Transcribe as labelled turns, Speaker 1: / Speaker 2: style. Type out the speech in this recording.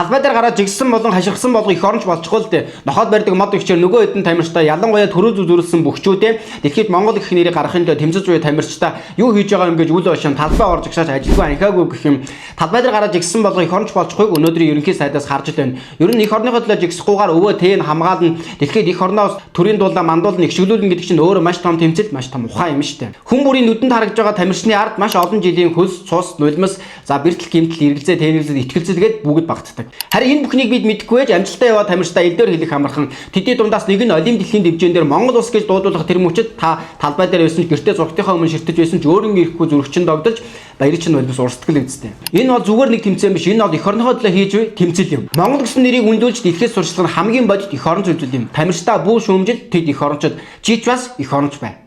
Speaker 1: Талбай дээр гараад жигсэн болон хашгирсан болго эх оронч болчихгүй л дээ. Нохоод барьдаг мод ихчээр нөгөө хэдэн тамирчтай ялангуяа төрөө зүрүүлсэн бөхчүүдээ дэлхийд Монгол их нэрийг гаргахын тулд тэмцэж буй тамирчтай юу хийж байгаа юм гэж үл бошин талбай орж гшаач ажилгүй анхаагүй гэх юм. Талбай дээр гараад жигсэн болго эх оронч болчихгүйг өнөөдрийн ерөнхий сайдаас харж байна. Ер нь эх орныхоо төлөө жигсэхгүйгээр өвөө тэн хамгаална. Дэлхийд эх орноос төрийн дулаан мандуулна ихшгэлүүлнэ гэдэг чинь өөрөө маш том тэмцэл, маш том ухаан юм шүү дээ. Хүн бүрийн нүдэнд харагдж байгаа тамирчны ард маш олон жилийн хөлс, цус, нулимс, за бэртэл гэмтэл, эргэлзээ, тэнэглэл, итгэлцэл гээд бүгд багтдаг. Харин энэ бүхнийг бид мэдэхгүй байж амжилттай яваа тамирчтай элдээр хэлэх амархан тэдний дундаас нэг нь олимп дэлхийн дэвжээн дээр Монгол улс гэж дуудуулах тэр мөчөд та талбай дээр байсан ч гэртээ зургтынхаа өмнө ширтэж байсан ч өөрөнгө ирэхгүй зүрхчин догдож баяр чинь болбос урсдагл үсттэй. Энэ бол зүгээр нэг тэмцээн биш. Энэ бол эх орныхоо төлөө хийж буй тэмцэл юм. Монгол гэсэн нэрийг үнэлж дэлхийд сурчлах нь хамгийн бодит эх орон зүйлүүд юм. Тамирчтай бүү шүүмжил тэд эх орончууд жиж бас эх оронч бай.